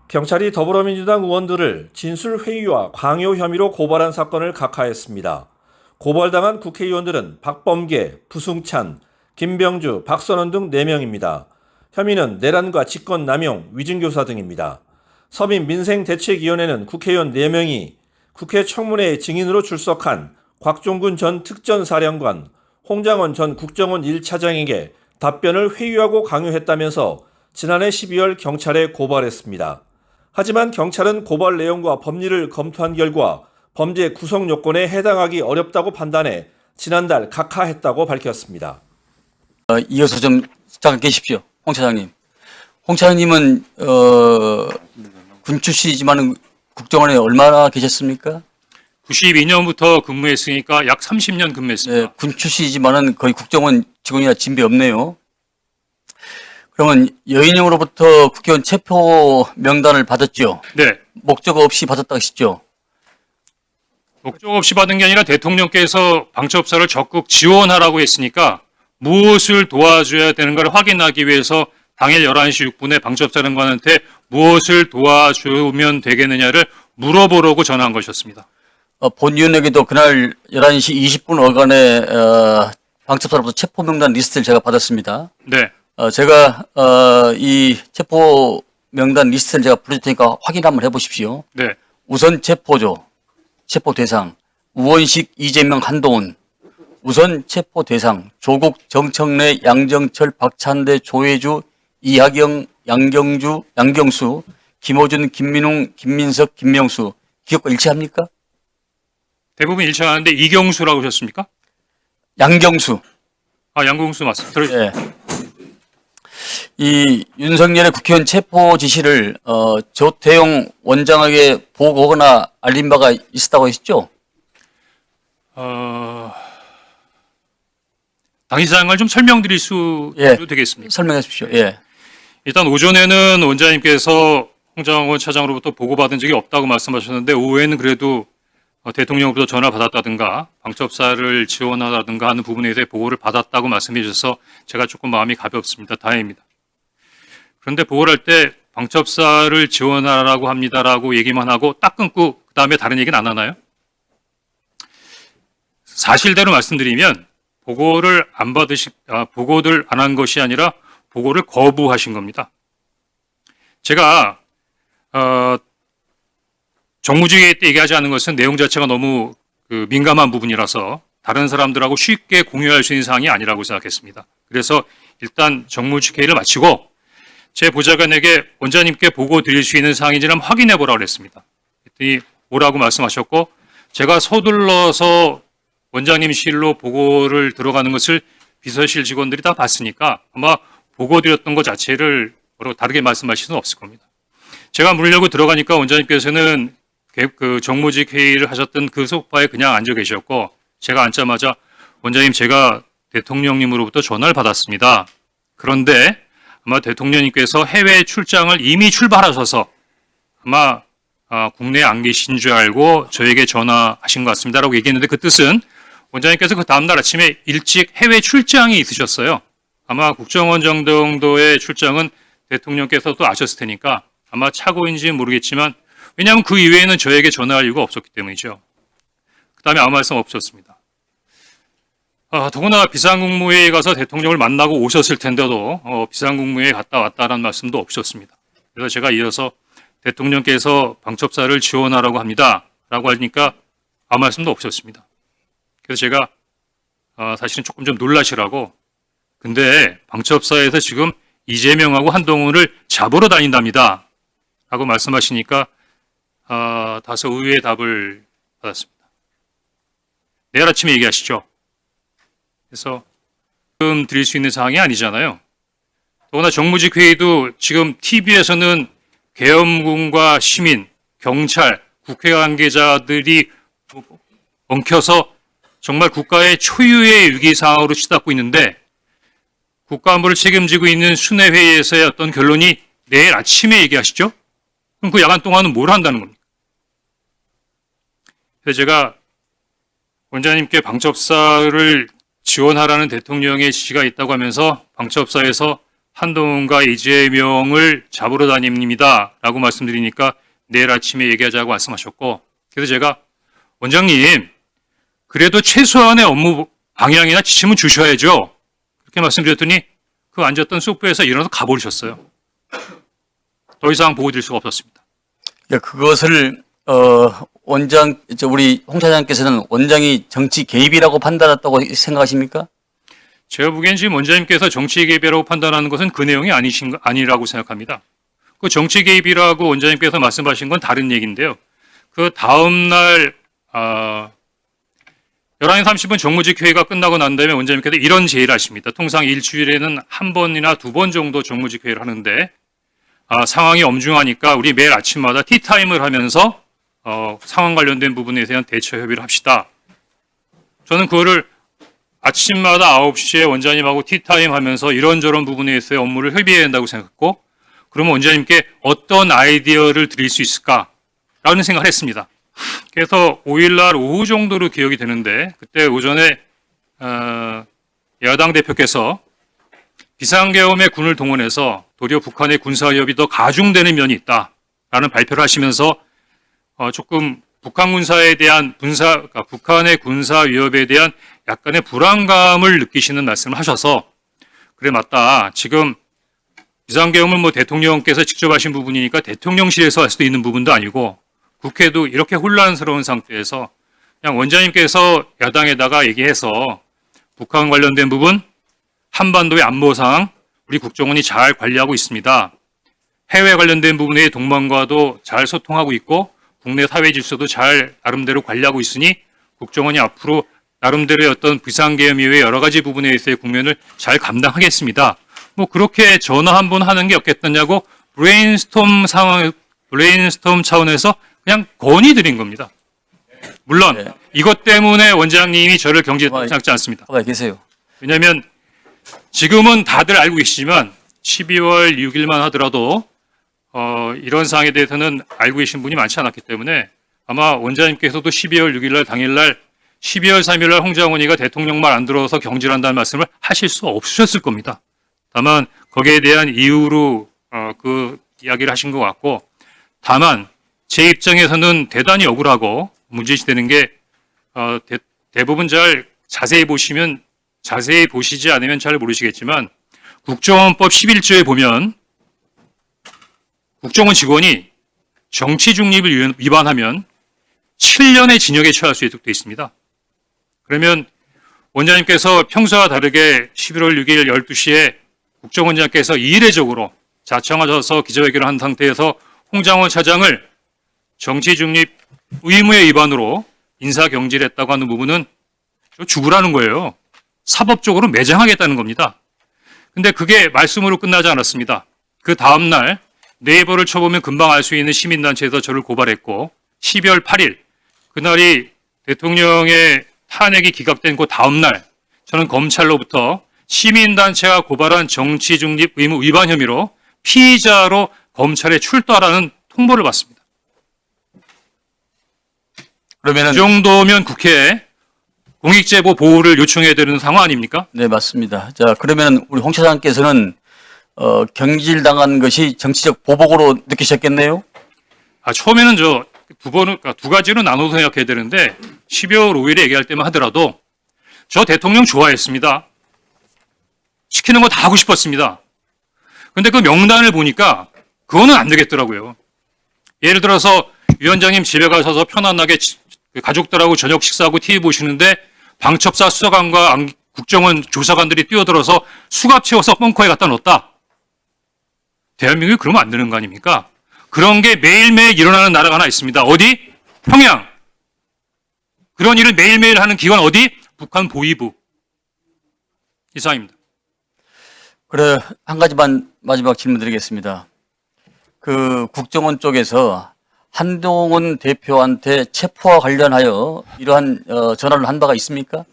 경찰이 더불어민주당 의원들을 진술회유와 강요 혐의로 고발한 사건을 각하했습니다. 고발당한 국회의원들은 박범계, 부승찬, 김병주, 박선원 등 4명입니다. 혐의는 내란과 직권남용, 위증교사 등입니다. 서민민생대책위원회는 국회의원 4명이 국회 청문회에 증인으로 출석한 곽종군 전 특전사령관, 홍장원 전 국정원 1차장에게 답변을 회유하고 강요했다면서 지난해 12월 경찰에 고발했습니다. 하지만 경찰은 고발 내용과 법리를 검토한 결과 범죄 구성 요건에 해당하기 어렵다고 판단해 지난달 각하했다고 밝혔습니다. 이어서 좀 잠깐 계십시오. 홍 차장님. 홍 차장님은 군 출신이지만 국정원에 얼마나 계셨습니까? 92년부터 근무했으니까 약 30년 근무했습니다. 네, 군 출신이지만은 거의 국정원 직원이나 진배 없네요. 그러면 여인영으로부터 국회의원 체포 명단을 받았죠? 네. 목적 없이 받았다 하시죠? 목적 없이 받은 게 아니라 대통령께서 방첩사를 적극 지원하라고 했으니까 무엇을 도와줘야 되는가를 확인하기 위해서 당일 11시 6분에 방첩사령관한테 무엇을 도와주면 되겠느냐를 물어보려고 전화한 것이었습니다. 본위원에게도 그날 11시 20분 어간에 방첩사로부터 체포 명단 리스트를 제가 받았습니다. 네. 제가 이 체포 명단 리스트를 제가 부를 테니까 확인 한번 해보십시오. 네. 우선 체포조, 체포 대상, 우원식, 이재명, 한동훈. 우선 체포 대상, 조국, 정청래, 양정철, 박찬대, 조혜주, 이하경, 양경수, 김호준, 김민웅, 김민석, 김명수. 기억과 일치합니까? 대부분 일치하는데 이경수라고 하셨습니까? 양경수. 양경수 맞습니다. 예. 이 윤석열의 국회의원 체포 지시를 조태용 원장에게 보고하거나 알린 바가 있었다고 하셨죠? 당시상을 좀 설명드릴 수 되겠습니까? 설명해 주십시오. 예. 일단 오전에는 원장님께서 홍장원 차장으로부터 보고받은 적이 없다고 말씀하셨는데 오후에는 그래도 대통령으로부터 전화 받았다든가 방첩사를 지원하다든가 하는 부분에 대해 보고를 받았다고 말씀해 주셔서 제가 조금 마음이 가볍습니다. 다행입니다. 그런데 보고를 할 때 방첩사를 지원하라고 합니다라고 얘기만 하고 딱 끊고 그 다음에 다른 얘기는 안 하나요? 사실대로 말씀드리면 보고를 보고를 안 한 것이 아니라 보고를 거부하신 겁니다. 제가 정무직에 때 얘기하지 않은 것은 내용 자체가 너무 민감한 부분이라서 다른 사람들하고 쉽게 공유할 수 있는 사항이 아니라고 생각했습니다. 그래서 일단 정무직 회의를 마치고 제 보좌관에게 원장님께 보고 드릴 수 있는 사항인지를 한번 확인해 보라고 했습니다. 그랬더니 오라고 말씀하셨고 제가 서둘러서 원장님실로 보고를 들어가는 것을 비서실 직원들이 다 봤으니까 아마 보고 드렸던 것 자체를 다르게 말씀하실 수는 없을 겁니다. 제가 물려고 들어가니까 원장님께서는 그 정무직 회의를 하셨던 그 소파에 그냥 앉아 계셨고 제가 앉자마자 원장님 제가 대통령님으로부터 전화를 받았습니다. 그런데 아마 대통령님께서 해외 출장을 이미 출발하셔서 아마 국내에 안 계신 줄 알고 저에게 전화하신 것 같습니다라고 얘기했는데 그 뜻은 원장님께서 그 다음날 아침에 일찍 해외 출장이 있으셨어요. 아마 국정원 정도의 출장은 대통령께서도 아셨을 테니까 아마 착오인지는 모르겠지만 왜냐하면 그 이외에는 저에게 전화할 이유가 없었기 때문이죠. 그 다음에 아무 말씀 없으셨습니다. 더구나 비상국무회의에 가서 대통령을 만나고 오셨을 텐데도 비상국무회의에 갔다 왔다라는 말씀도 없으셨습니다. 그래서 제가 이어서 대통령께서 방첩사를 지원하라고 합니다. 라고 하니까 아무 말씀도 없으셨습니다. 그래서 제가 사실은 조금 좀 놀라시라고 근데 방첩사에서 지금 이재명하고 한동훈을 잡으러 다닌답니다. 라고 말씀하시니까 다소 의외의 답을 받았습니다. 내일 아침에 얘기하시죠. 그래서 지금 드릴 수 있는 사항이 아니잖아요. 더구나 정무직 회의도 지금 TV에서는 계엄군과 시민, 경찰, 국회 관계자들이 엉켜서 정말 국가의 초유의 위기 상황으로 치닫고 있는데 국가안보를 책임지고 있는 순회회의에서의 어떤 결론이 내일 아침에 얘기하시죠? 그럼 그 야간 동안은 뭘 한다는 겁니까? 그래서 제가 원장님께 방첩사를 지원하라는 대통령의 지시가 있다고 하면서 방첩사에서 한동훈과 이재명을 잡으러 다닙니다. 라고 말씀드리니까 내일 아침에 얘기하자고 말씀하셨고, 그래서 제가 원장님, 그래도 최소한의 업무 방향이나 지침은 주셔야죠. 그렇게 말씀드렸더니 그 앉았던 소파에서 일어나서 가버리셨어요. 더 이상 보고 드릴 수가 없었습니다. 그것을 우리 홍 차장께서는 원장이 정치 개입이라고 판단했다고 생각하십니까? 제가 보기엔 지금 원장님께서 정치 개입이라고 판단하는 것은 그 내용이 아니라고 생각합니다. 그 정치 개입이라고 원장님께서 말씀하신 건 다른 얘기인데요. 그 다음날 11시 30분 정무직 회의가 끝나고 난 다음에 원장님께서 이런 제의를 하십니다. 통상 일주일에는 한 번이나 두 번 정도 정무직 회의를 하는데 상황이 엄중하니까 우리 매일 아침마다 티타임을 하면서 상황 관련된 부분에 대한 대처 협의를 합시다. 저는 그거를 아침마다 9시에 원장님하고 티타임 하면서 이런저런 부분에 있어서 업무를 협의해야 한다고 생각했고, 그러면 원장님께 어떤 아이디어를 드릴 수 있을까라는 생각을 했습니다. 그래서 5일날 오후 정도로 기억이 되는데, 그때 오전에 야당 대표께서 비상계엄에 군을 동원해서 도리어 북한의 군사위협이 더 가중되는 면이 있다라는 발표를 하시면서 조금 북한 군사에 대한 북한의 군사 위협에 대한 약간의 불안감을 느끼시는 말씀을 하셔서, 그래 맞다. 지금 비상계엄을 대통령께서 직접 하신 부분이니까 대통령실에서 할 수도 있는 부분도 아니고 국회도 이렇게 혼란스러운 상태에서 그냥 원장님께서 야당에다가 얘기해서 북한 관련된 부분, 한반도의 안보상 우리 국정원이 잘 관리하고 있습니다. 해외 관련된 부분의 동맹과도 잘 소통하고 있고 국내 사회 질서도 잘 나름대로 관리하고 있으니 국정원이 앞으로 나름대로의 어떤 비상계엄 이외의 여러 가지 부분에 있어서의 국면을 잘 감당하겠습니다. 그렇게 전화 한 번 하는 게 없겠느냐고 브레인스톰 차원에서 그냥 건의드린 겁니다. 물론 네. 이것 때문에 원장님이 저를 경질했다고 생각지 않습니다. 가만히 계세요. 왜냐하면 지금은 다들 알고 계시지만 12월 6일만 하더라도 이런 사항에 대해서는 알고 계신 분이 많지 않았기 때문에 아마 원장님께서도 12월 6일 날 당일날 12월 3일 날 홍장원이가 대통령 말 안 들어서 경질한다는 말씀을 하실 수 없으셨을 겁니다. 다만 거기에 대한 이유로 그 이야기를 하신 것 같고, 다만 제 입장에서는 대단히 억울하고 문제시되는 게 대부분 잘 자세히 보시지 않으면 잘 모르시겠지만 국정원법 11조에 보면 국정원 직원이 정치 중립을 위반하면 7년의 징역에 처할 수 있도록 되어 있습니다. 그러면 원장님께서 평소와 다르게 11월 6일 12시에 국정원장께서 이례적으로 자청하셔서 기자회견을 한 상태에서 홍장원 차장을 정치 중립 의무의 위반으로 인사경질했다고 하는 부분은 죽으라는 거예요. 사법적으로 매장하겠다는 겁니다. 근데 그게 말씀으로 끝나지 않았습니다. 그 다음날 네이버를 쳐보면 금방 알 수 있는 시민단체에서 저를 고발했고 12월 8일 그날이 대통령의 탄핵이 기각된 그 다음날 저는 검찰로부터 시민단체가 고발한 정치중립 의무 위반 혐의로 피의자로 검찰에 출두하라는 통보를 받습니다. 그러면은 이 정도면 국회에 공익제보 보호를 요청해야 되는 상황 아닙니까? 네, 맞습니다. 자, 그러면 우리 홍 차장께서는 경질당한 것이 정치적 보복으로 느끼셨겠네요? 처음에는 두 가지로 나눠서 생각해야 되는데 12월 5일에 얘기할 때만 하더라도 저 대통령 좋아했습니다. 시키는 거 다 하고 싶었습니다. 근데 그 명단을 보니까 그거는 안 되겠더라고요. 예를 들어서 위원장님 집에 가셔서 편안하게 가족들하고 저녁 식사하고 TV 보시는데 방첩사 수사관과 국정원 조사관들이 뛰어들어서 수갑 채워서 벙커에 갖다 넣었다. 대한민국이 그러면 안 되는 거 아닙니까? 그런 게 매일매일 일어나는 나라가 하나 있습니다. 어디? 평양. 그런 일을 매일매일 하는 기관 어디? 북한 보위부. 이상입니다. 그래, 한 가지만 마지막 질문 드리겠습니다. 그 국정원 쪽에서 한동훈 대표한테 체포와 관련하여 이러한 전화를 한 바가 있습니까?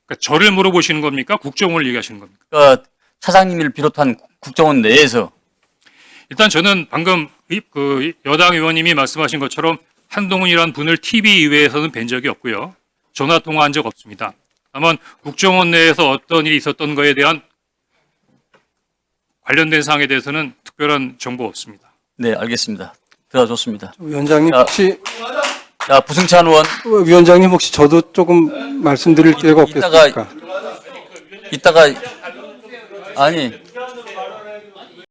그러니까 저를 물어보시는 겁니까? 국정원을 얘기하시는 겁니까? 그러니까 차장님을 비롯한 국정원 내에서 일단 저는 방금 그 여당 의원님이 말씀하신 것처럼 한동훈이라는 분을 TV 이외에서는 뵌 적이 없고요. 전화 통화한 적 없습니다. 다만 국정원 내에서 어떤 일이 있었던 거에 대한 관련된 사항에 대해서는 특별한 정보 없습니다. 네, 알겠습니다. 들어줬습니다. 위원장님 자, 혹시 부승찬 의원, 위원장님 혹시 저도 조금 말씀드릴 기회가 없겠습니까? 이따가 아니